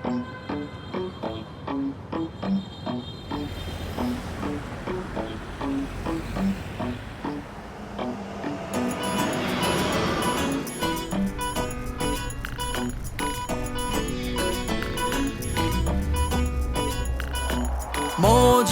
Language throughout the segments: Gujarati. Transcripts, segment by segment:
મોજ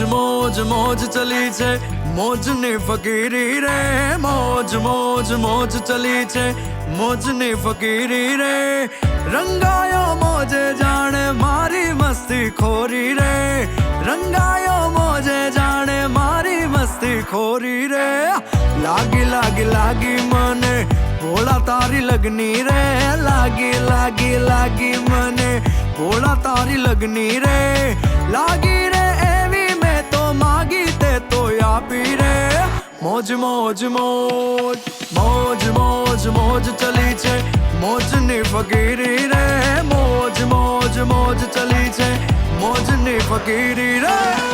મોજ મોજ ચલી છે મોજની ફકીરી રે મોજ મોજ મોજ ચલી છે મોજની ફકીરી રે રંગાયો મોજે જાણે મારી મસ્તી ખોરી રે રંગાયો મોજે જાણે મારી મસ્તી ખોરી રે લાગી લાગી લાગી મને ભોળા તારી લગની રે લાગી લાગી લાગી મને ભોળા તારી લગની રે લાગી રે માગી તે તો આપી રે મોજ મોજ મોજ મોજ મોજ મોજ ચલી છે મોજની ફકીરી રે મોજ મોજ મોજ ચલી છે મોજની ફકીરી રે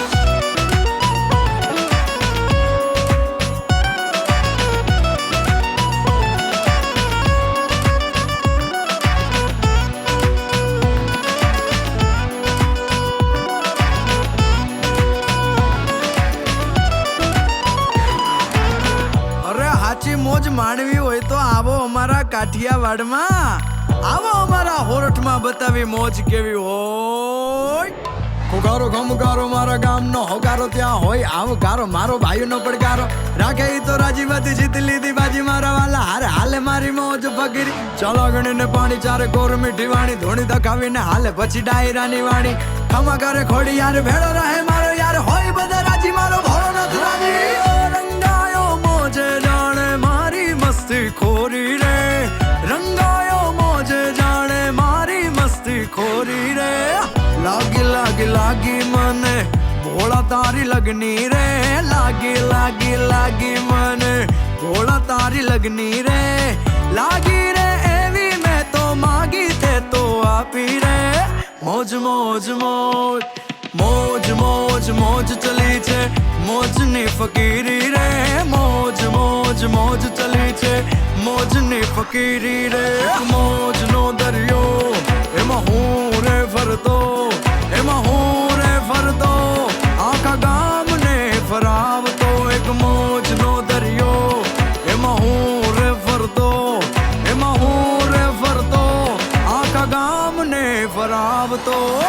મોજ માણવી હોય તો આવો અમારા કાઠિયાવાડમાં આવો અમારા હોરઠમાં બતાવી મોજ કેવી હોય હોગારો ગમગારો મારા ગામનો હોગારો ત્યાં હોય આવો ગારો મારો ભાઈનો પડકારો રાખે ઈ તો રાજીવાથી જીત લીધી બાજી મારા વાલા હારે હાલે મારી મોજ ફકીરી ચાલો ગણીને પાણી ચારે ગોર મીઠી વાણી ધોણી દખાવીને હાલે પછી ડાયરાની વાણી ખમા કરે ખોડી યાર ભેળો રહે મારો યાર હોય બધા રાજી મારો ભોળો નથી રાજી રંગાયો મોજે જાણે મારી મસ્તી ખોરી રે રંગાયો મોજે જાણે મારી મસ્તી ખોરી રે લાગી લાગી લાગી મને ભોળા તારી લગની રે લાગી લાગી લાગી મને ભોળા તારી લગની રે લાગી રે એવી મેં તો માગી તે તો આપી રે મોજ મોજ મોજ મોજ મોજ મોજ ચલી છે મોજની ફકીરી રે મોજ મોજ મોજ ચલી છે મોજની ફકીરી રે મોજનો દરિયો એમાં હું રે ફરતો એમાં હું રે ફરતો આખા ગામને ફરાવતો એક મોજનો દરિયો એમાં હું રે ફરતો એમાં હું રે ફરતો આખા ગામને ફરાવતો